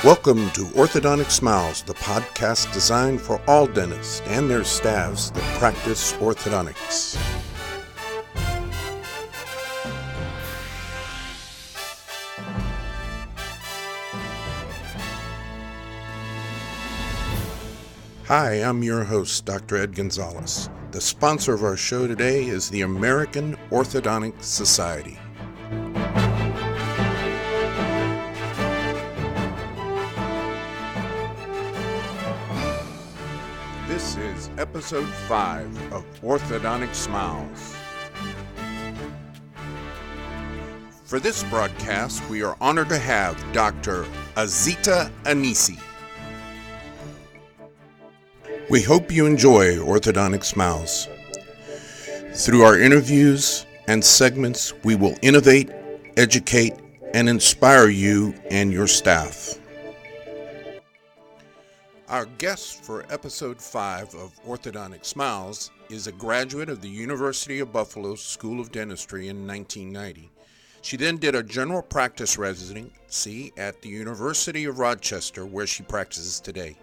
Welcome to Orthodontic Smiles, the podcast designed for all dentists and their staffs that practice orthodontics. Hi, I'm your host, Dr. Ed Gonzalez. The sponsor of our show today is the American Orthodontic Society. This is episode 5 of Orthodontic Smiles. For this broadcast, we are honored to have Dr. Azita Anissi. We hope you enjoy Orthodontic Smiles. Through our interviews and segments, we will innovate, educate, and inspire you and your staff. Our guest for episode 5 of Orthodontic Smiles is a graduate of the University of Buffalo School of Dentistry in 1990. She then did a general practice residency at the University of Rochester, where she practices today.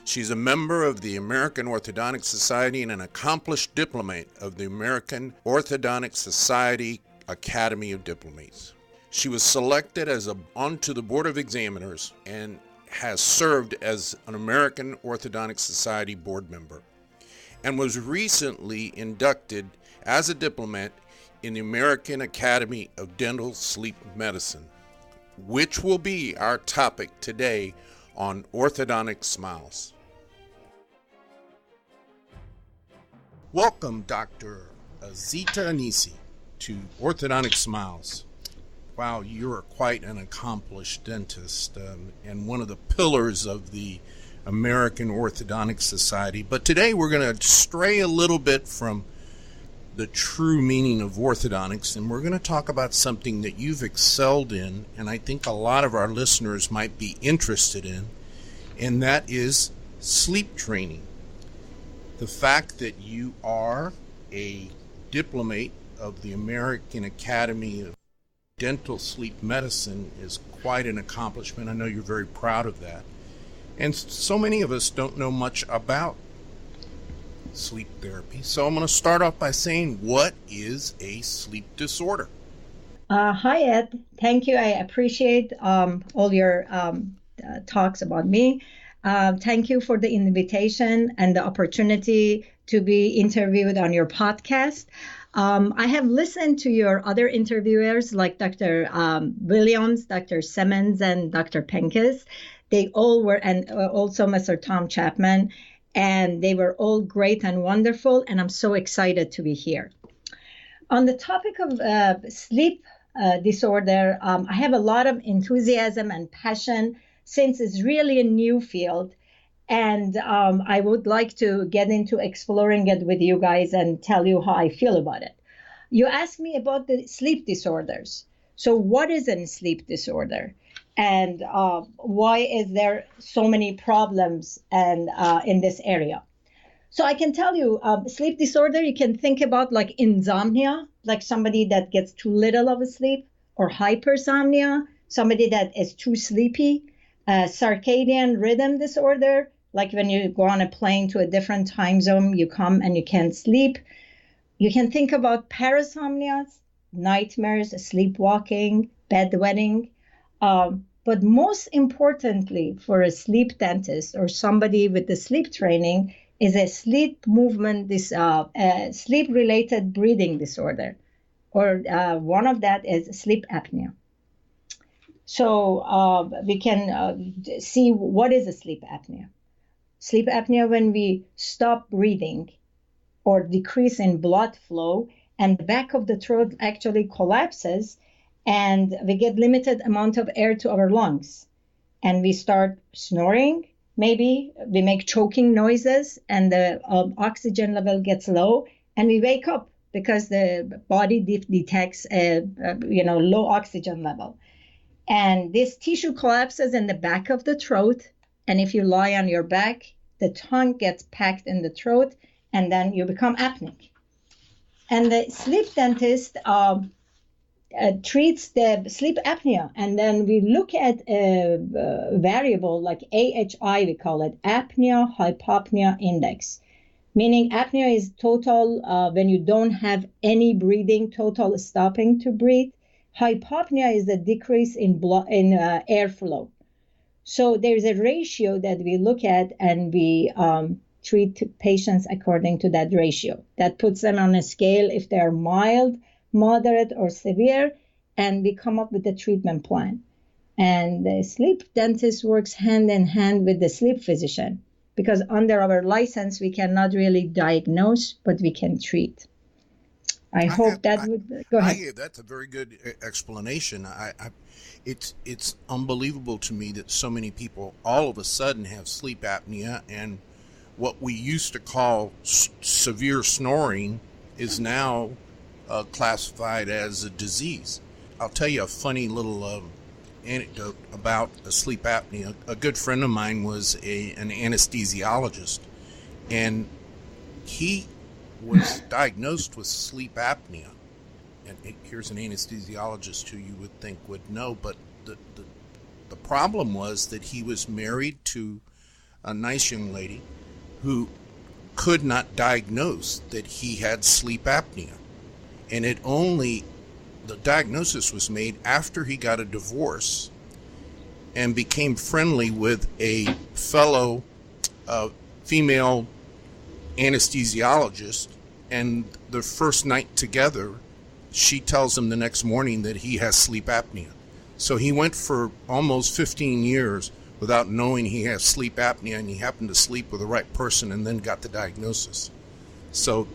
She's a member of the American Orthodontic Society and an accomplished diplomat of the American Orthodontic Society Academy of Diplomates. She was selected onto the Board of Examiners and has served as an American Orthodontic Society board member and was recently inducted as a diplomat in the American Academy of Dental Sleep Medicine, which will be our topic today on Orthodontic Smiles. Welcome, Dr. Azita Anissi, to Orthodontic Smiles. Wow, you're quite an accomplished dentist and one of the pillars of the American Orthodontic Society. But today we're going to stray a little bit from the true meaning of orthodontics, and we're going to talk about something that you've excelled in, and I think a lot of our listeners might be interested in, and that is sleep training. The fact that you are a diplomat of the American Academy of Dental Sleep Medicine is quite an accomplishment. I know you're very proud of that. And so many of us don't know much about sleep therapy. So I'm going to start off by saying, what is a sleep disorder? Hi, Ed. Thank you. I appreciate all your talks about me. Thank you for the invitation and the opportunity to be interviewed on your podcast. I have listened to your other interviewers like Dr. Williams, Dr. Simmons, and Dr. Pincus. They all were, and also Mr. Tom Chapman, and they were all great and wonderful, and I'm so excited to be here. On the topic of sleep disorder, I have a lot of enthusiasm and passion since it's really a new field. And I would like to get into exploring it with you guys and tell you how I feel about it. You asked me about the sleep disorders. So what is a sleep disorder? And why is there so many problems in this area? So I can tell you, sleep disorder, you can think about like insomnia, like somebody that gets too little of a sleep, or hypersomnia, somebody that is too sleepy, circadian rhythm disorder, like when you go on a plane to a different time zone, you come and you can't sleep. You can think about parasomnias, nightmares, sleepwalking, bedwetting. But most importantly for a sleep dentist or somebody with the sleep training is a sleep movement, sleep-related breathing disorder, or one of that is sleep apnea. So we can see what is a sleep apnea. Sleep apnea when we stop breathing or decrease in blood flow and the back of the throat actually collapses and we get limited amount of air to our lungs. And we start snoring, maybe we make choking noises and the oxygen level gets low and we wake up because the body detects a low oxygen level. And this tissue collapses in the back of the throat. And if you lie on your back, the tongue gets packed in the throat, and then you become apneic. And the sleep dentist treats the sleep apnea. And then we look at a variable like AHI, we call it apnea hypopnea index, meaning apnea is total when you don't have any breathing, total stopping to breathe. Hypopnea is a decrease in airflow. So there's a ratio that we look at, and we treat patients according to that ratio. That puts them on a scale if they're mild, moderate, or severe, and we come up with a treatment plan. And the sleep dentist works hand in hand with the sleep physician, because under our license, we cannot really diagnose, but we can treat. I hope that would go ahead. That's a very good explanation. It's unbelievable to me that so many people all of a sudden have sleep apnea, and what we used to call severe snoring is now classified as a disease. I'll tell you a funny little anecdote about sleep apnea. A good friend of mine was an anesthesiologist, and he was diagnosed with sleep apnea. And here's an anesthesiologist who you would think would know, but the problem was that he was married to a nice young lady who could not diagnose that he had sleep apnea. And the diagnosis was made after he got a divorce and became friendly with a fellow female anesthesiologist, and the first night together, she tells him the next morning that he has sleep apnea. So he went for almost 15 years without knowing he has sleep apnea, and he happened to sleep with the right person and then got the diagnosis. So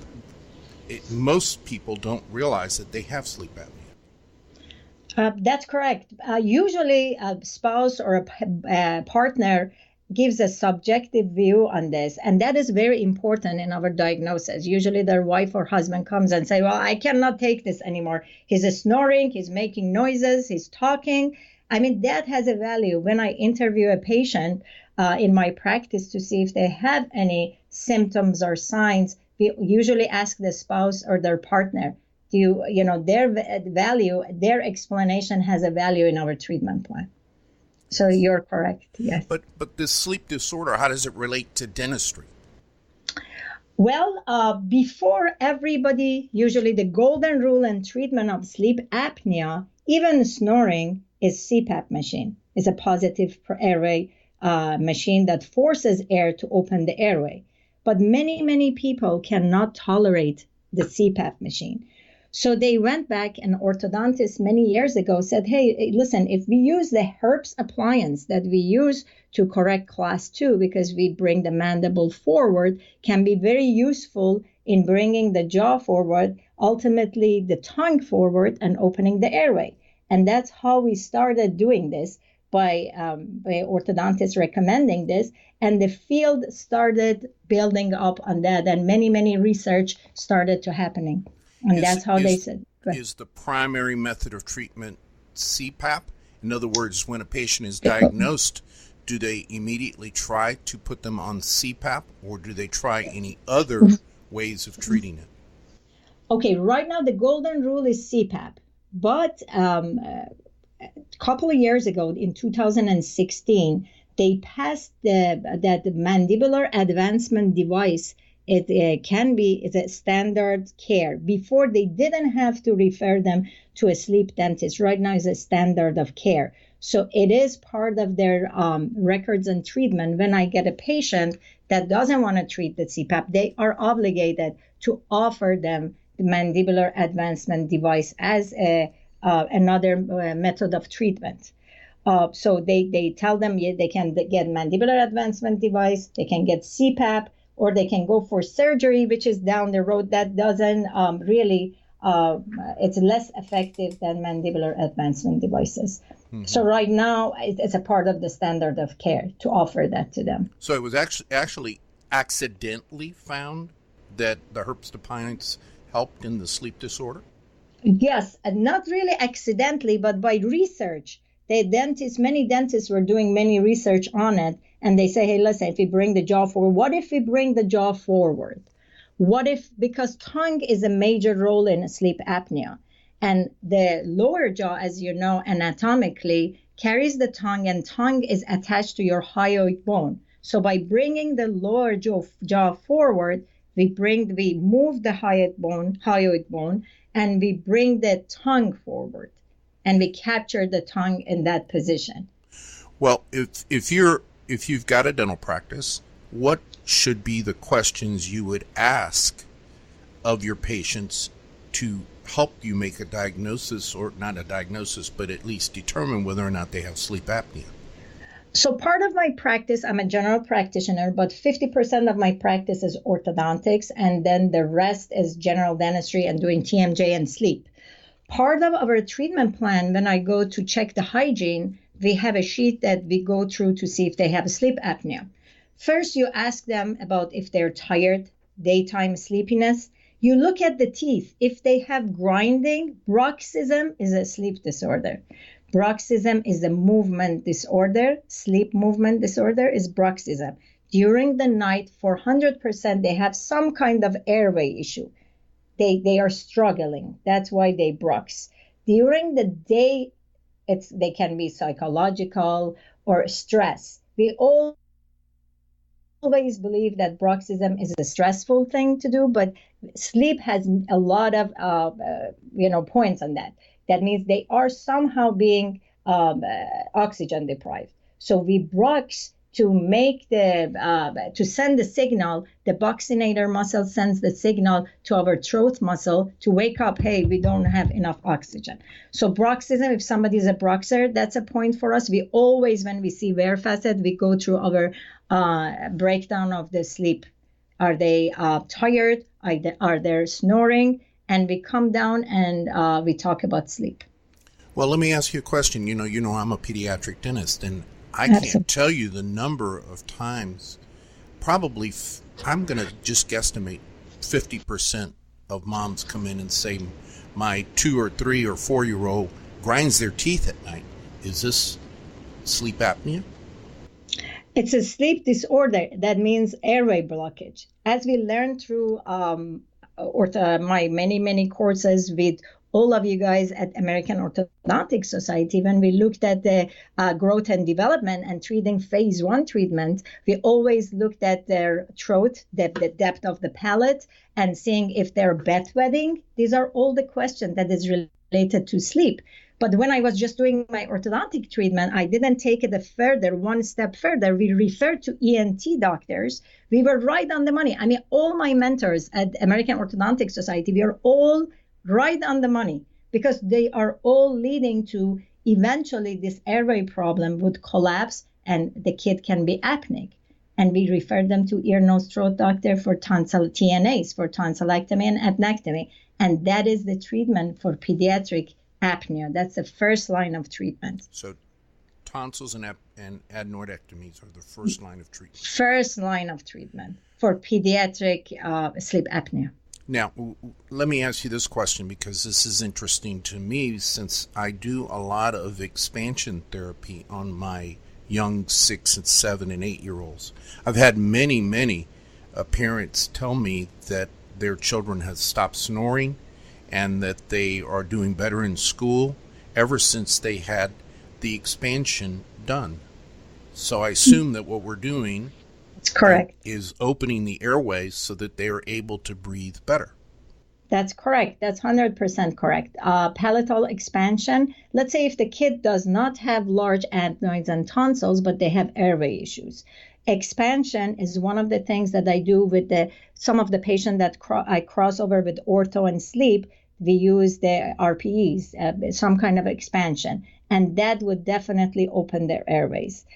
most people don't realize that they have sleep apnea. That's correct. Usually a spouse or a partner gives a subjective view on this, and that is very important in our diagnosis. Usually their wife or husband comes and say, well, I cannot take this anymore. He's snoring, he's making noises, he's talking. I mean, that has a value. When I interview a patient in my practice to see if they have any symptoms or signs, we usually ask the spouse or their partner, their value, their explanation has a value in our treatment plan. So you're correct, yes. But this sleep disorder, how does it relate to dentistry? Well, before everybody, usually the golden rule in treatment of sleep apnea, even snoring, is CPAP machine. It's a positive airway machine that forces air to open the airway. But many, many people cannot tolerate the CPAP machine. So they went back, and orthodontists many years ago said, hey, listen, if we use the Herbst appliance that we use to correct class 2, because we bring the mandible forward, can be very useful in bringing the jaw forward, ultimately the tongue forward, and opening the airway. And that's how we started doing this, by orthodontists recommending this. And the field started building up on that, and many, many research started to happening. And that's how they said. Is the primary method of treatment CPAP? In other words, when a patient is diagnosed, do they immediately try to put them on CPAP, or do they try any other ways of treating it? Okay, right now the golden rule is CPAP. But a couple of years ago, in 2016, they passed that mandibular advancement device. It's a standard care. Before, they didn't have to refer them to a sleep dentist. Right now is a standard of care. So it is part of their records and treatment. When I get a patient that doesn't want to treat the CPAP, they are obligated to offer them the mandibular advancement device as another method of treatment. So they tell them they can get mandibular advancement device, they can get CPAP, or they can go for surgery, which is down the road. That doesn't really, it's less effective than mandibular advancement devices. Mm-hmm. So right now, it's a part of the standard of care to offer that to them. So it was actually accidentally found that the Herbst appliance helped in the sleep disorder? Yes, and not really accidentally, but by research. Many dentists were doing many research on it, and they say, hey, listen, if we bring the jaw forward, what if we bring the jaw forward? What if, because tongue is a major role in sleep apnea, And the lower jaw, as you know, anatomically carries the tongue, and tongue is attached to your hyoid bone. So by bringing the lower jaw forward, we move the hyoid bone, and we bring the tongue forward, and we capture the tongue in that position. Well, if you've got a dental practice, what should be the questions you would ask of your patients to help you make a diagnosis, or not a diagnosis, but at least determine whether or not they have sleep apnea? So part of my practice, I'm a general practitioner, but 50% of my practice is orthodontics, and then the rest is general dentistry and doing TMJ and sleep. Part of our treatment plan, when I go to check the hygiene, we have a sheet that we go through to see if they have sleep apnea. First, you ask them about if they're tired, daytime sleepiness. You look at the teeth. If they have grinding, bruxism is a sleep disorder. Bruxism is a movement disorder. Sleep movement disorder is bruxism. During the night, for 100%, they have some kind of airway issue. They are struggling. That's why they brux. During the day, they can be psychological or stress. We always believe that bruxism is a stressful thing to do, but sleep has a lot of points on that. That means they are somehow being oxygen deprived. So we brux to make to send the signal. The buccinator muscle sends the signal to our throat muscle to wake up. Hey, we don't have enough oxygen. So bruxism, if somebody is a bruxer, that's a point for us. We always, when we see wear facet, we go through our breakdown of the sleep. Are they tired? Are they snoring? And we come down and we talk about sleep. Well, let me ask you a question. You know, I'm a pediatric dentist, and I can't tell you the number of times, probably, I'm going to just guesstimate 50% of moms come in and say, my 2 or 3 or 4-year-old grinds their teeth at night. Is this sleep apnea? It's a sleep disorder. That means airway blockage. As we learned through my many courses with all of you guys at American Orthodontic Society, when we looked at the growth and development and treating phase 1 treatment, we always looked at their throat, the depth of the palate, and seeing if they're bedwetting. These are all the questions that is related to sleep. But when I was just doing my orthodontic treatment, I didn't take it one step further. We referred to ENT doctors. We were right on the money. I mean, all my mentors at American Orthodontic Society, we are all right on the money, because they are all leading to eventually this airway problem would collapse and the kid can be apneic. And we referred them to ear, nose, throat doctor for TNAs, for tonsillectomy and adenectomy. And that is the treatment for pediatric apnea. That's the first line of treatment. So tonsils and adenoidectomies are the first line of treatment. First line of treatment for pediatric sleep apnea. Now, let me ask you this question, because this is interesting to me, since I do a lot of expansion therapy on my young 6 and 7 and 8-year-olds. I've had many parents tell me that their children have stopped snoring and that they are doing better in school ever since they had the expansion done. So I assume that what we're doing correct is opening the airways so that they are able to breathe better. That's correct. That's 100% correct. Palatal expansion. Let's say if the kid does not have large adenoids and tonsils, but they have airway issues. Expansion is one of the things that I do with some of the patients that I cross over with ortho and sleep. We use the RPEs, some kind of expansion, and that would definitely open their airways.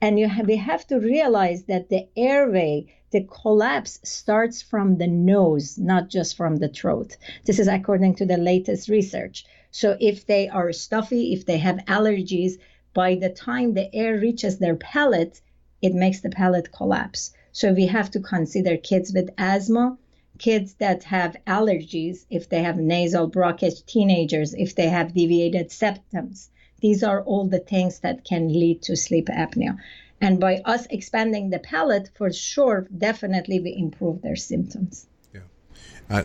And we have to realize that the airway, the collapse starts from the nose, not just from the throat. This is according to the latest research. So if they are stuffy, if they have allergies, by the time the air reaches their palate, it makes the palate collapse. So we have to consider kids with asthma, kids that have allergies, if they have nasal blockage, teenagers, if they have deviated septums. These are all the things that can lead to sleep apnea. And by us expanding the palate, for sure, definitely we improve their symptoms. Yeah.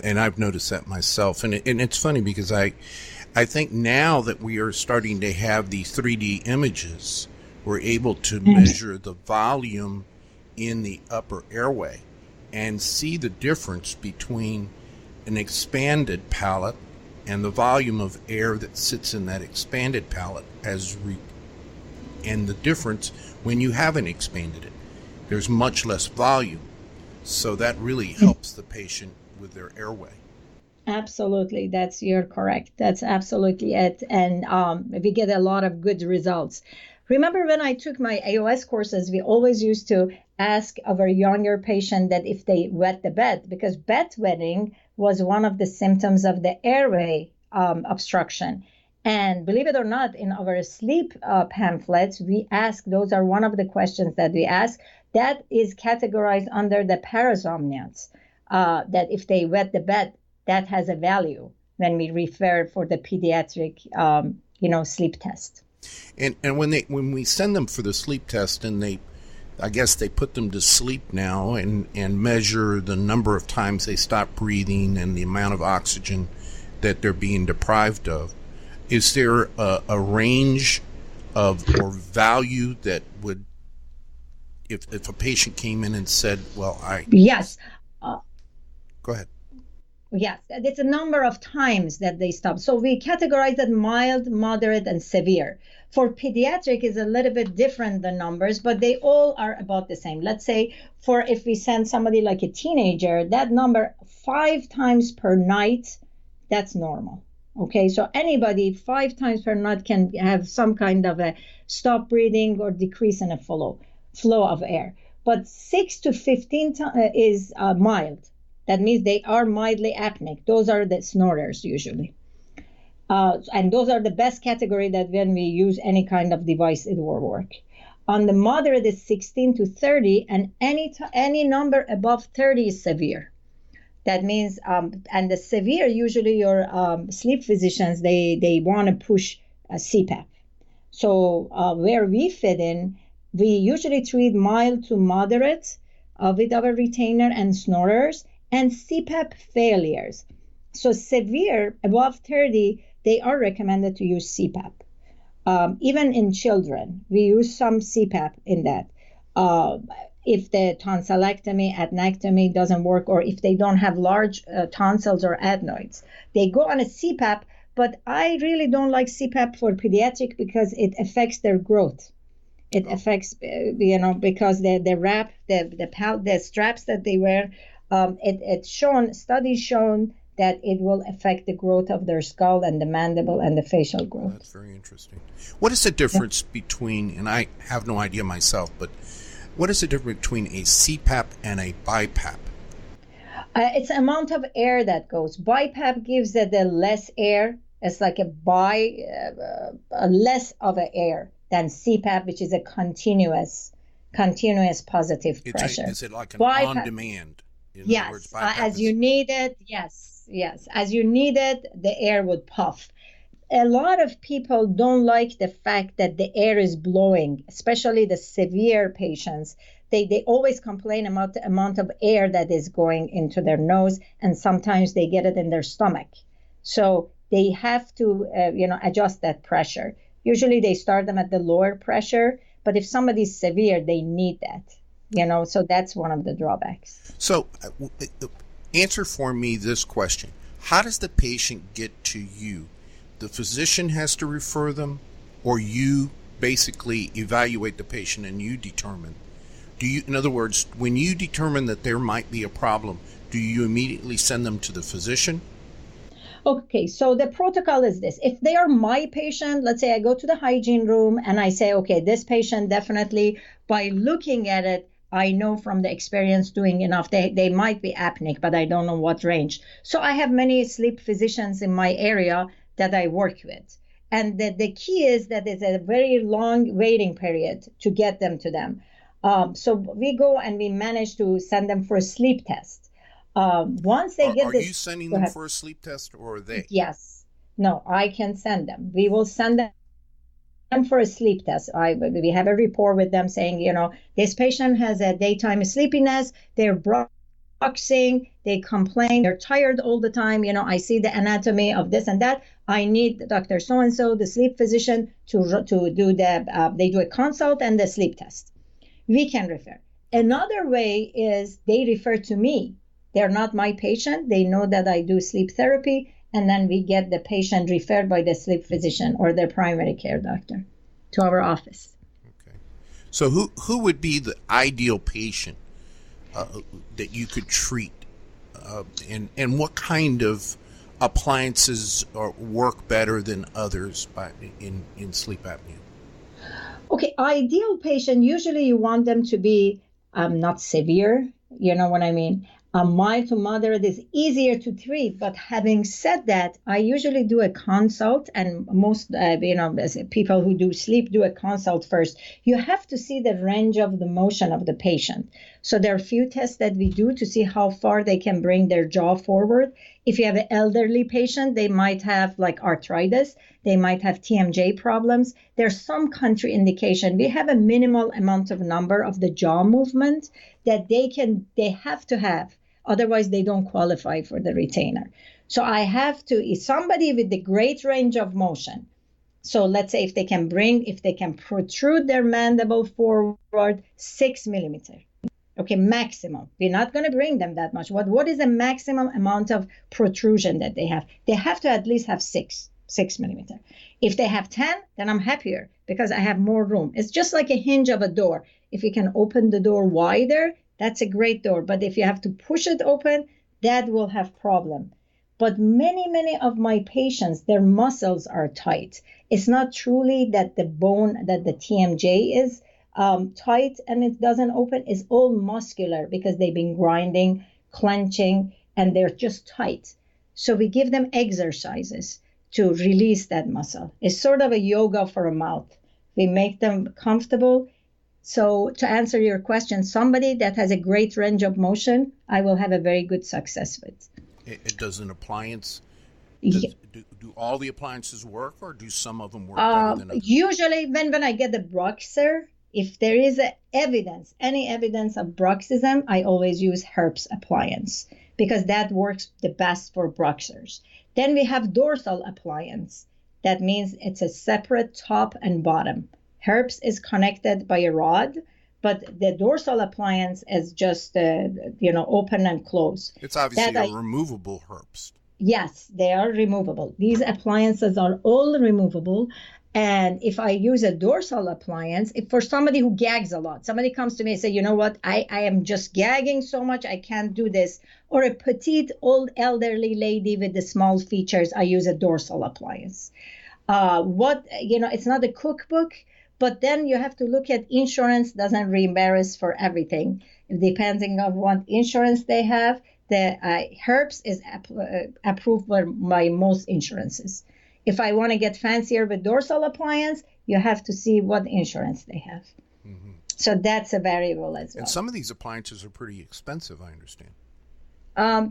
And I've noticed that myself. And it's funny because I I think now that we are starting to have the 3D images, we're able to measure the volume in the upper airway and see the difference between an expanded palate and the volume of air that sits in that expanded palate and the difference when you haven't expanded it. There's much less volume. So that really helps the patient with their airway. Absolutely. You're correct. That's absolutely it. And we get a lot of good results. Remember when I took my AOS courses, we always used to ask our younger patient that if they wet the bed, because bedwetting was one of the symptoms of the airway obstruction. And believe it or not, in our sleep pamphlets, we ask, those are one of the questions that we ask, that is categorized under the parasomnias, that if they wet the bed, that has a value when we refer for the pediatric, sleep test. And when we send them for the sleep test, and I guess they put them to sleep now and measure the number of times they stop breathing and the amount of oxygen that they're being deprived of. Is there a range of or value that would, if a patient came in and said, well, Yes. Go ahead. Yes, it's a number of times that they stop. So we categorize it mild, moderate, and severe. For pediatric is a little bit different, the numbers, but they all are about the same. Let's say if we send somebody like a teenager, that number 5 times per night, that's normal. Okay, so anybody 5 times per night can have some kind of a stop breathing or decrease in a flow of air. But 6 to 15 is mild. That means they are mildly apneic. Those are the snorers usually. And those are the best category that when we use any kind of device, it will work. On the moderate is 16 to 30, and any number above 30 is severe. That means, and the severe, usually your sleep physicians, they want to push CPAP. So where we fit in, we usually treat mild to moderate with our retainer and snorers and CPAP failures. So severe, above 30, they are recommended to use CPAP. Even in children, we use some CPAP in that. If the tonsillectomy, adnectomy doesn't work, or if they don't have large tonsils or adenoids, they go on a CPAP. But I really don't like CPAP for pediatric because it affects their growth. It affects, because the wrap, the straps that they wear, studies shown that it will affect the growth of their skull and the mandible and the facial growth. That's very interesting. What is the difference between, and I have no idea myself, but what is the difference between a CPAP and a BiPAP? It's the amount of air that goes. BiPAP gives it the less air. It's like less of an air than CPAP, which is a continuous positive pressure. Is it like an on-demand? Yes, as you need it, yes. As you need it, the air would puff. A lot of people don't like the fact that the air is blowing, especially the severe patients. They always complain about the amount of air that is going into their nose, and sometimes they get it in their stomach. So they have to, adjust that pressure. Usually they start them at the lower pressure, but if somebody's severe, they need that. So that's one of the drawbacks. So answer for me this question. How does the patient get to you? The physician has to refer them, or you basically evaluate the patient and you determine? In other words, when you determine that there might be a problem, do you immediately send them to the physician? Okay, so the protocol is this. If they are my patient, let's say I go to the hygiene room and I say, okay, this patient definitely, by looking at it, I know from the experience doing enough, they might be apneic, but I don't know what range. So I have many sleep physicians in my area that I work with. And the key is that it's a very long waiting period to get them to them. So we go and we manage to send them for a sleep test. Once they get this. Are you sending them for a sleep test, or are they? Yes. No, I can send them. We will send them for a sleep test. We have a report with them saying, this patient has a daytime sleepiness. Their brow boxing, they complain, they're tired all the time. I see the anatomy of this and that. I need Dr. So-and-so, the sleep physician, to do they do a consult and the sleep test. We can refer. Another way is they refer to me. They're not my patient. They know that I do sleep therapy, and then we get the patient referred by the sleep physician or their primary care doctor to our office. Okay. So who would be the ideal patient that you could treat, and what kind of appliances work better than others in sleep apnea? Okay, ideal patient, usually you want them to be not severe, you know what I mean? Mild to moderate is easier to treat, but having said that, I usually do a consult, and most people who do sleep do a consult first. You have to see the range of the motion of the patient. So there are a few tests that we do to see how far they can bring their jaw forward. If you have an elderly patient, they might have like arthritis. They might have TMJ problems. There's some contraindication. We have a minimal amount of number of the jaw movement that they have to have. Otherwise, they don't qualify for the retainer. So I have to, somebody with the great range of motion. So let's say if they can protrude their mandible forward 6 millimeter. Okay, maximum. We're not going to bring them that much. What is the maximum amount of protrusion that they have? They have to at least have 6 millimeter. If they have 10, then I'm happier because I have more room. It's just like a hinge of a door. If you can open the door wider, that's a great door. But if you have to push it open, that will have problem. But many of my patients, their muscles are tight. It's not truly that the bone, that the TMJ is tight and it doesn't open. It's all muscular because they've been grinding, clenching, and they're just tight. So we give them exercises to release that muscle. It's sort of a yoga for a mouth. We make them comfortable. So to answer your question, somebody that has a great range of motion, I will have a very good success with. It does an appliance. Yeah. Do all the appliances work, or do some of them work better than others? Usually when I get the bruxer, if there is any evidence of bruxism, I always use Herbst appliance because that works the best for bruxers. Then we have dorsal appliance. That means it's a separate top and bottom. Herbst is connected by a rod, but the dorsal appliance is just, open and close. It's obviously a removable Herbst. Yes, they are removable. These appliances are all removable. And if I use a dorsal appliance, if for somebody who gags a lot, somebody comes to me and say, you know what, I am just gagging so much, I can't do this. Or a petite old elderly lady with the small features, I use a dorsal appliance. It's not a cookbook, but then you have to look at insurance doesn't reimburse for everything. Depending on what insurance they have, the Herbst is approved by most insurances. If I want to get fancier with dorsal appliance, you have to see what insurance they have. Mm-hmm. So that's a variable as well. And some of these appliances are pretty expensive, I understand.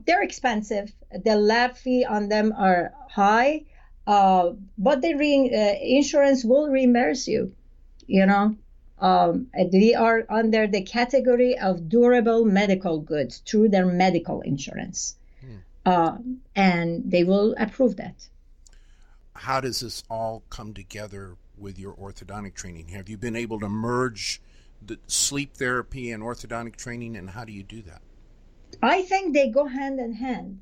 They're expensive. The lab fee on them are high, but the insurance will reimburse you. We are under the category of durable medical goods through their medical insurance. And they will approve that. How does this all come together with your orthodontic training? Have you been able to merge the sleep therapy and orthodontic training, and how do you do that? I think they go hand in hand.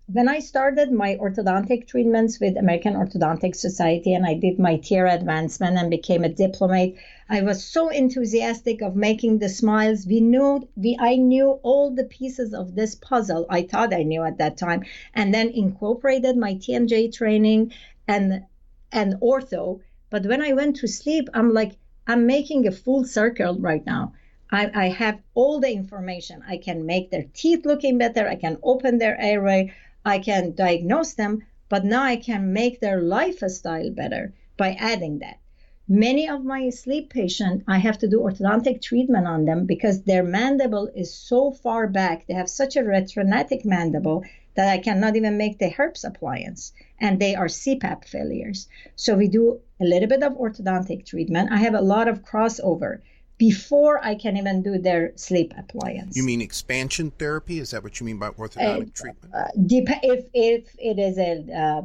When I started my orthodontic treatments with American Orthodontic Society and I did my tier advancement and became a diplomate, I was so enthusiastic of making the smiles. I knew all the pieces of this puzzle. I thought I knew at that time, and then incorporated my TMJ training and ortho. But when I went to sleep, I'm making a full circle right now. I have all the information. I can make their teeth looking better. I can open their airway. I can diagnose them, but now I can make their lifestyle better by adding that. Many of my sleep patients, I have to do orthodontic treatment on them because their mandible is so far back. They have such a retronatic mandible that I cannot even make the Herbst appliance, and they are CPAP failures. So we do a little bit of orthodontic treatment. I have a lot of crossover before I can even do their sleep appliance. You mean expansion therapy? Is that what you mean by orthodontic treatment? If it is a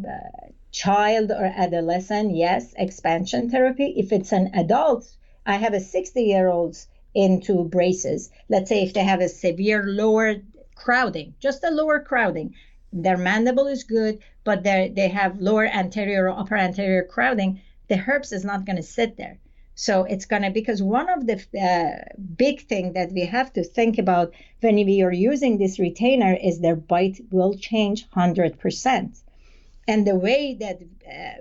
child or adolescent, yes, expansion therapy. If it's an adult, I have a 60-year-olds into braces. Let's say if they have a severe lower crowding, just a lower crowding, their mandible is good, but they have lower anterior or upper anterior crowding, the herps is not going to sit there. So it's going to, because one of the big thing that we have to think about when we are using this retainer is their bite will change 100%. And the way that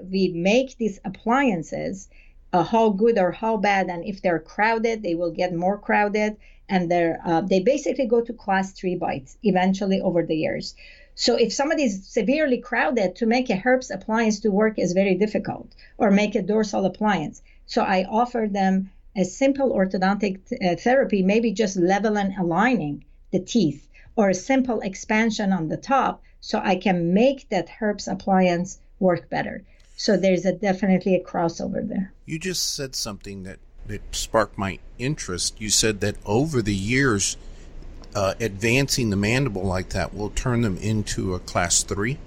we make these appliances, how good or how bad, and if they're crowded, they will get more crowded, and they basically go to class 3 bites eventually over the years. So if somebody is severely crowded, to make a herps appliance to work is very difficult, or make a dorsal appliance. So I offer them a simple orthodontic therapy, maybe just level and aligning the teeth, or a simple expansion on the top, so I can make that herps appliance work better. So there's definitely a crossover there. You just said something that sparked my interest. You said that over the years, advancing the mandible like that will turn them into a class 3?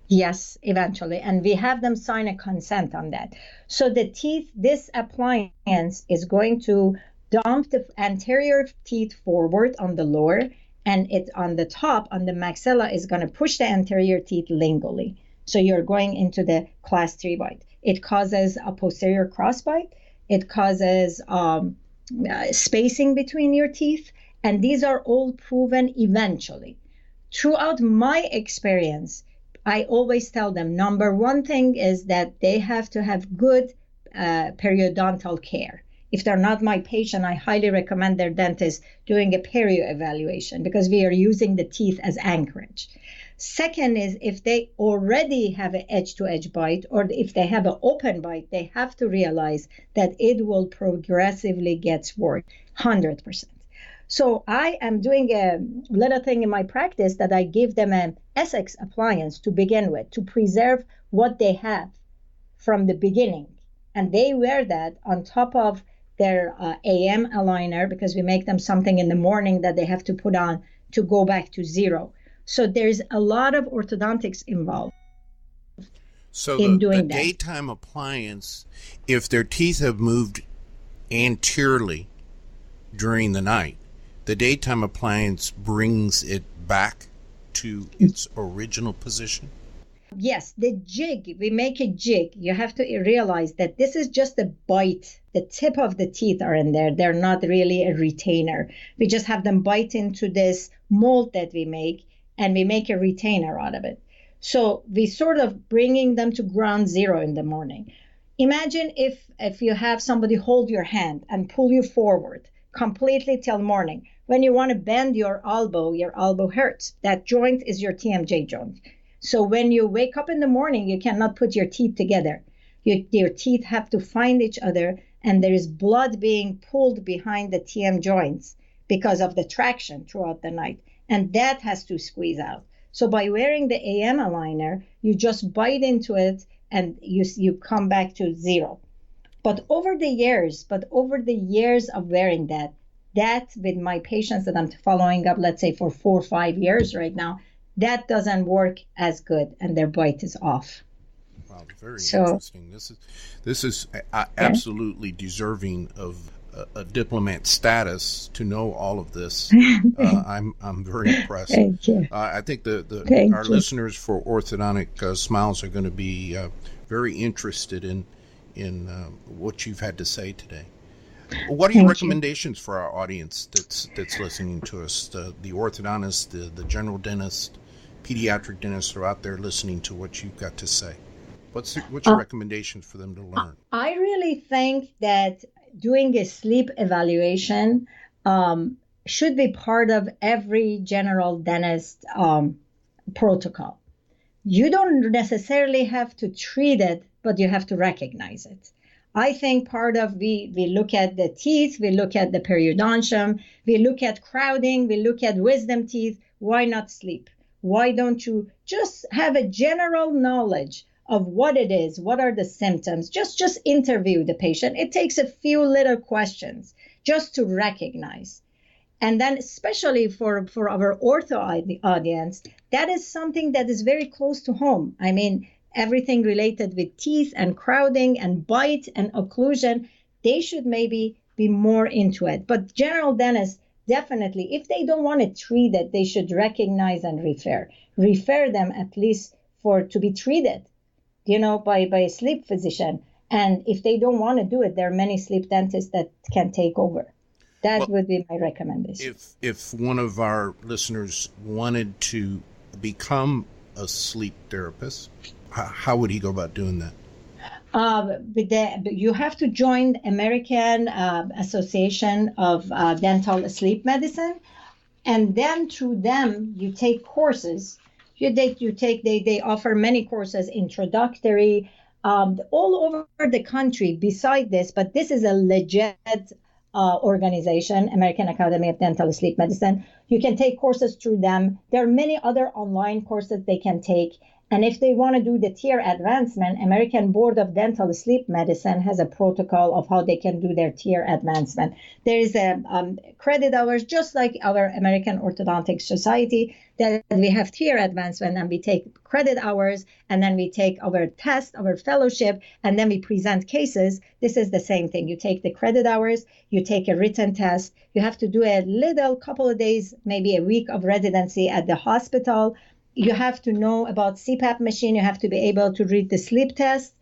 Yes, eventually. And we have them sign a consent on that. So the teeth, this appliance is going to dump the anterior teeth forward on the lower, and it on the top, on the maxilla, is going to push the anterior teeth lingually. So you're going into the class 3 bite. It causes a posterior crossbite. It causes spacing between your teeth. And these are all proven eventually. Throughout my experience, I always tell them, number one thing is that they have to have good periodontal care. If they're not my patient, I highly recommend their dentist doing a perio evaluation, because we are using the teeth as anchorage. Second is, if they already have an edge-to-edge bite, or if they have an open bite, they have to realize that it will progressively get worse, 100%. So I am doing a little thing in my practice that I give them an Essex appliance to begin with, to preserve what they have from the beginning. And they wear that on top of their AM aligner, because we make them something in the morning that they have to put on to go back to zero. So there's a lot of orthodontics involved. So the daytime appliance, if their teeth have moved anteriorly during the night, the daytime appliance brings it back to its original position? Yes, the jig, we make a jig. You have to realize that this is just a bite. The tip of the teeth are in there. They're not really a retainer. We just have them bite into this mold that we make, and we make a retainer out of it. So we sort of bringing them to ground zero in the morning. Imagine if you have somebody hold your hand and pull you forward completely till morning. When you want to bend your elbow hurts. That joint is your TMJ joint. So when you wake up in the morning, you cannot put your teeth together. Your teeth have to find each other, and there is blood being pulled behind the TM joints because of the traction throughout the night. And that has to squeeze out. So by wearing the AM aligner, you just bite into it and you come back to zero. But over the years of wearing that with my patients that I'm following up, let's say for 4 or 5 years right now, that doesn't work as good, and their bite is off. Wow, very interesting. This is absolutely deserving of a diplomat status to know all of this. I'm very impressed. Thank you. I think our listeners for Orthodontic Smiles are going to be very interested in what you've had to say today. What are your recommendations for our audience that's listening to us? The orthodontist, the general dentist, pediatric dentists are out there listening to what you've got to say. What's your recommendations for them to learn? I really think that doing a sleep evaluation should be part of every general dentist protocol. You don't necessarily have to treat it, but you have to recognize it. I think part of we look at the teeth, we look at the periodontium, we look at crowding, we look at wisdom teeth. Why not sleep? Why don't you just have a general knowledge of what it is, what are the symptoms? Just interview the patient. It takes a few little questions just to recognize. And then especially for our ortho audience, that is something that is very close to home. I mean, everything related with teeth and crowding and bite and occlusion, they should maybe be more into it. But general dentists, definitely, if they don't want to treat it, they should recognize and refer them at least to be treated, by a sleep physician. And if they don't want to do it, there are many sleep dentists that can take over. That would be my recommendation. If one of our listeners wanted to become a sleep therapist, how would he go about doing that? You have to join American Association of Dental Sleep Medicine, and then through them you take courses. They offer many courses, introductory, all over the country. Beside this, but this is a legit organization, American Academy of Dental Sleep Medicine. You can take courses through them. There are many other online courses they can take. And if they want to do the tier advancement, American Board of Dental Sleep Medicine has a protocol of how they can do their tier advancement. There is a credit hours, just like our American Orthodontic Society, that we have tier advancement, and we take credit hours, and then we take our test, our fellowship, and then we present cases. This is the same thing. You take the credit hours, you take a written test, you have to do a little couple of days, maybe a week of residency at the hospital. You have to know about CPAP machine. You have to be able to read the sleep test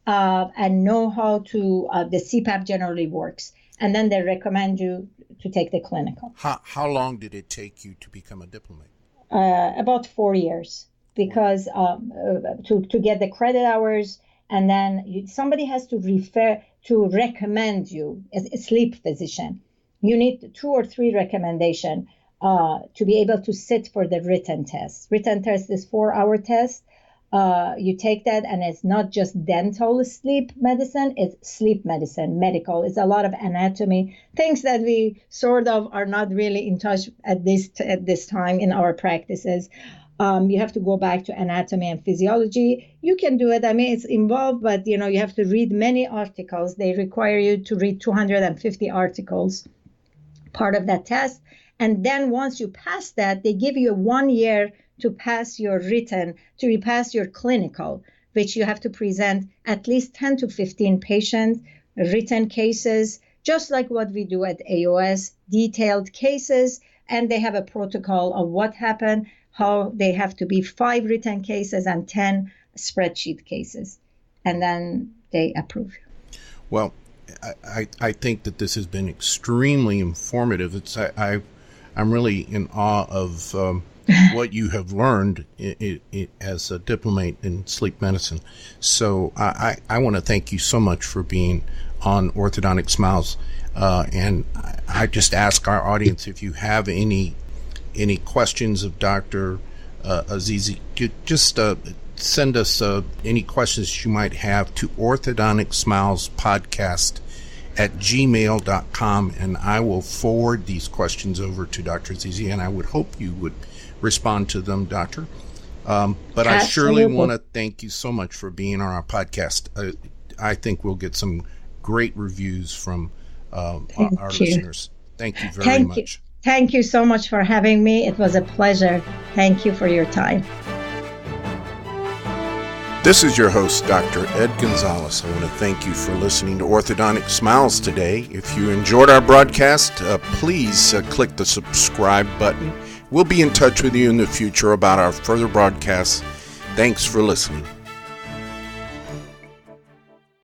and know how the CPAP generally works. And then they recommend you to take the clinical. How long did it take you to become a diplomate? About 4 years, because to get the credit hours, and then somebody has to recommend you as a sleep physician. You need 2 or 3 recommendations to be able to sit for the written test. Written test is 4-hour test. You take that, and it's not just dental sleep medicine, it's sleep medicine, medical. It's a lot of anatomy, things that we sort of are not really in touch at this time in our practices. You have to go back to anatomy and physiology. You can do it. I mean, it's involved, but you have to read many articles. They require you to read 250 articles, part of that test. And then once you pass that, they give you 1 year to pass your clinical, which you have to present at least 10 to 15 patient written cases, just like what we do at AOS, detailed cases. And they have a protocol of what happened, how they have to be 5 written cases and 10 spreadsheet cases. And then they approve you. Well, I think that this has been extremely informative. I'm really in awe of what you have learned as a diplomate in sleep medicine. So I want to thank you so much for being on Orthodontic Smiles. And I just ask our audience, if you have any questions of Dr. Azizi, just send us any questions you might have to Orthodontic Smiles Podcast @gmail.com, and I will forward these questions over to Dr. Azizi, and I would hope you would respond to them, Doctor. But I surely want to thank you so much for being on our podcast. I think we'll get some great reviews from our listeners. Thank you very much. Thank you so much for having me. It was a pleasure. Thank you for your time. This is your host, Dr. Ed Gonzalez. I want to thank you for listening to Orthodontic Smiles today. If you enjoyed our broadcast, please click the subscribe button. We'll be in touch with you in the future about our further broadcasts. Thanks for listening.